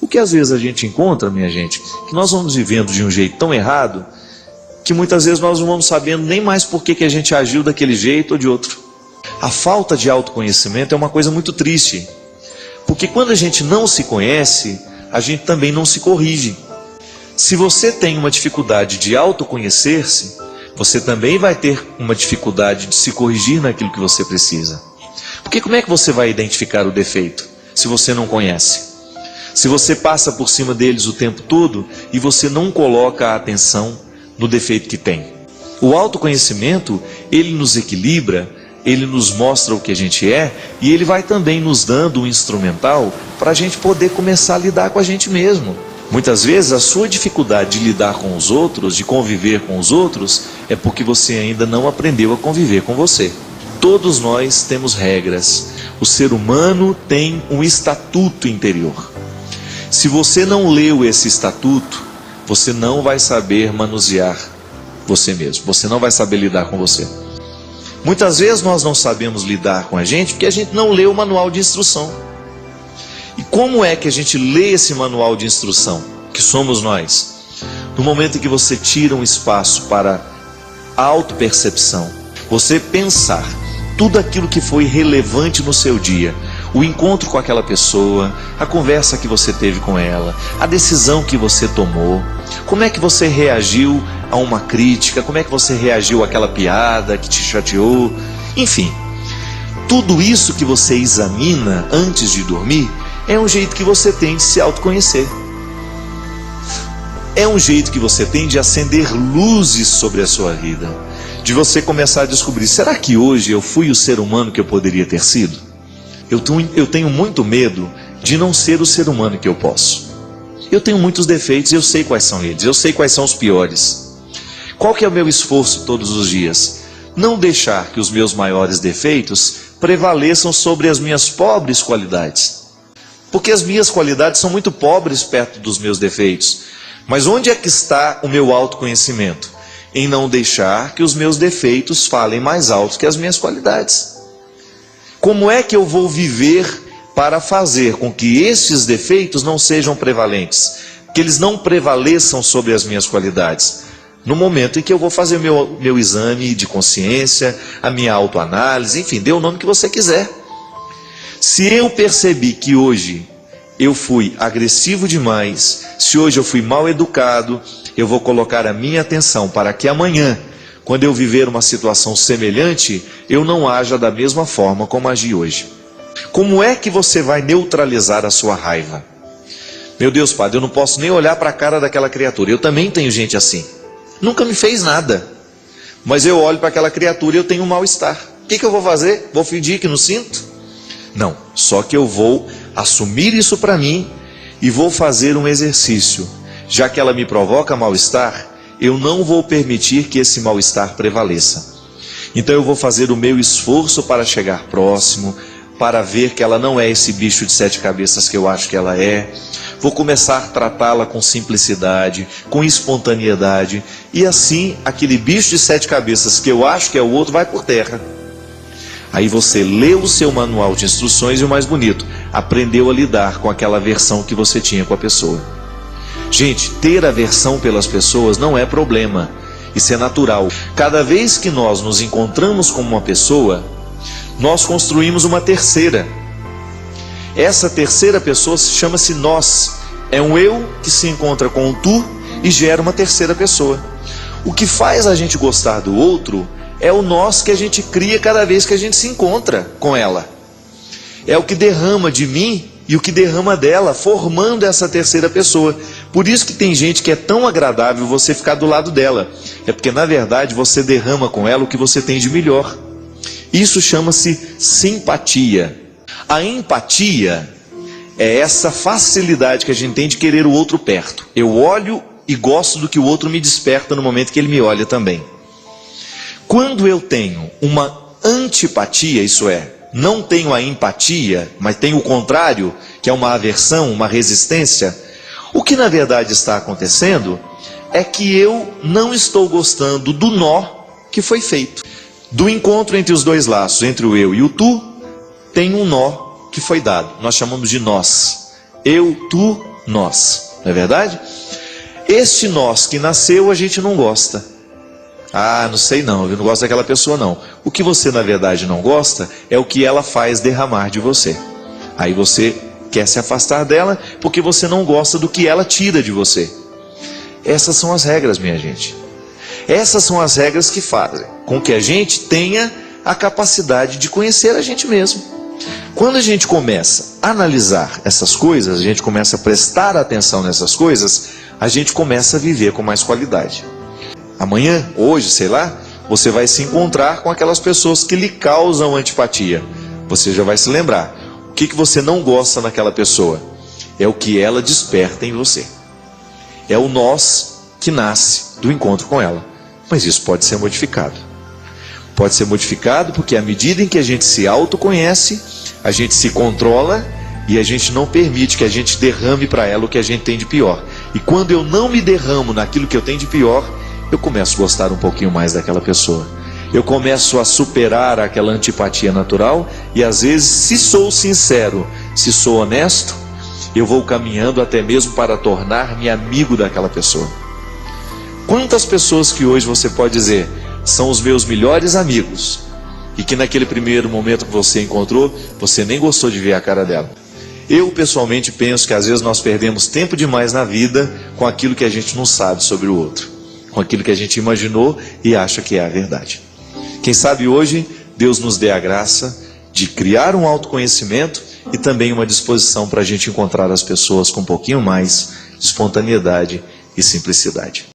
O que às vezes a gente encontra, minha gente, que nós vamos vivendo de um jeito tão errado, que muitas vezes nós não vamos sabendo nem mais por que a gente agiu daquele jeito ou de outro. A falta de autoconhecimento é uma coisa muito triste, porque quando a gente não se conhece, a gente também não se corrige. Se você tem uma dificuldade de autoconhecer-se, você também vai ter uma dificuldade de se corrigir naquilo que você precisa. Porque como é que você vai identificar o defeito, se você não conhece? Se você passa por cima deles o tempo todo e você não coloca a atenção no defeito que tem. O autoconhecimento, ele nos equilibra, ele nos mostra o que a gente é e ele vai também nos dando um instrumental para a gente poder começar a lidar com a gente mesmo. Muitas vezes a sua dificuldade de lidar com os outros, de conviver com os outros, é porque você ainda não aprendeu a conviver com você. Todos nós temos regras. O ser humano tem um estatuto interior. Se você não leu esse estatuto, você não vai saber manusear você mesmo. Você não vai saber lidar com você. Muitas vezes nós não sabemos lidar com a gente porque a gente não lê o manual de instrução. E como é que a gente lê esse manual de instrução? Que somos nós. No momento em que você tira um espaço para a autopercepção, você pensar tudo aquilo que foi relevante no seu dia, o encontro com aquela pessoa, a conversa que você teve com ela, a decisão que você tomou, como é que você reagiu a uma crítica, como é que você reagiu àquela piada que te chateou, enfim, tudo isso que você examina antes de dormir é um jeito que você tem de se autoconhecer. É um jeito que você tem de acender luzes sobre a sua vida, de você começar a descobrir, será que hoje eu fui o ser humano que eu poderia ter sido? Eu tenho muito medo de não ser o ser humano que eu posso. Eu tenho muitos defeitos, eu sei quais são eles, eu sei quais são os piores. Qual que é o meu esforço todos os dias? Não deixar que os meus maiores defeitos prevaleçam sobre as minhas pobres qualidades. Porque as minhas qualidades são muito pobres perto dos meus defeitos. Mas onde é que está o meu autoconhecimento? Em não deixar que os meus defeitos falem mais alto que as minhas qualidades. Como é que eu vou viver para fazer com que esses defeitos não sejam prevalentes? Que eles não prevaleçam sobre as minhas qualidades? No momento em que eu vou fazer o meu exame de consciência, a minha autoanálise, enfim, dê o nome que você quiser. Se eu percebi que hoje eu fui agressivo demais, se hoje eu fui mal educado, eu vou colocar a minha atenção para que amanhã, quando eu viver uma situação semelhante, eu não haja da mesma forma como agi hoje. Como é que você vai neutralizar a sua raiva? Meu Deus, padre, eu não posso nem olhar para a cara daquela criatura. Eu também tenho gente assim. Nunca me fez nada. Mas eu olho para aquela criatura e eu tenho um mal-estar. O que eu vou fazer? Vou fingir que não sinto? Não, só que eu vou assumir isso para mim e vou fazer um exercício. Já que ela me provoca mal-estar, eu não vou permitir que esse mal-estar prevaleça. Então eu vou fazer o meu esforço para chegar próximo, para ver que ela não é esse bicho de 7 cabeças que eu acho que ela é. Vou começar a tratá-la com simplicidade, com espontaneidade, e assim aquele bicho de 7 cabeças que eu acho que é o outro vai por terra. Aí você leu o seu manual de instruções e o mais bonito, aprendeu a lidar com aquela aversão que você tinha com a pessoa. Gente, ter aversão pelas pessoas não é problema, isso é natural. Cada vez que nós nos encontramos com uma pessoa, nós construímos uma terceira. Essa terceira pessoa chama-se nós. É um eu que se encontra com o tu e gera uma terceira pessoa. O que faz a gente gostar do outro é o nós que a gente cria cada vez que a gente se encontra com ela. É o que derrama de mim e o que derrama dela, formando essa terceira pessoa. Por isso que tem gente que é tão agradável você ficar do lado dela. É porque na verdade você derrama com ela o que você tem de melhor. Isso chama-se simpatia. A empatia é essa facilidade que a gente tem de querer o outro perto. Eu olho e gosto do que o outro me desperta no momento que ele me olha também. Quando eu tenho uma antipatia, isso é, não tenho a empatia, mas tenho o contrário, que é uma aversão, uma resistência, o que na verdade está acontecendo é que eu não estou gostando do nó que foi feito. Do encontro entre os dois laços, entre o eu e o tu, tem um nó que foi dado. Nós chamamos de nós. Eu, tu, nós, não é verdade? Este nós que nasceu, a gente não gosta. Ah, não sei não, eu não gosto daquela pessoa não. O que você na verdade não gosta é o que ela faz derramar de você. Aí você quer se afastar dela porque você não gosta do que ela tira de você. Essas são as regras, minha gente. Essas são as regras que fazem com que a gente tenha a capacidade de conhecer a gente mesmo. Quando a gente começa a analisar essas coisas, a gente começa a prestar atenção nessas coisas, a gente começa a viver com mais qualidade. Amanhã, hoje, sei lá, você vai se encontrar com aquelas pessoas que lhe causam antipatia. Você já vai se lembrar. O que você não gosta naquela pessoa? É o que ela desperta em você. É o nós que nasce do encontro com ela. Mas isso pode ser modificado. Pode ser modificado porque à medida em que a gente se autoconhece, a gente se controla e a gente não permite que a gente derrame para ela o que a gente tem de pior. E quando eu não me derramo naquilo que eu tenho de pior, eu começo a gostar um pouquinho mais daquela pessoa. Eu começo a superar aquela antipatia natural e às vezes, se sou sincero, se sou honesto, eu vou caminhando até mesmo para tornar-me amigo daquela pessoa. Quantas pessoas que hoje você pode dizer são os meus melhores amigos e que naquele primeiro momento que você encontrou, você nem gostou de ver a cara dela? Eu pessoalmente penso que às vezes nós perdemos tempo demais na vida com aquilo que a gente não sabe sobre o outro, com aquilo que a gente imaginou e acha que é a verdade. Quem sabe hoje Deus nos dê a graça de criar um autoconhecimento e também uma disposição para a gente encontrar as pessoas com um pouquinho mais de espontaneidade e simplicidade.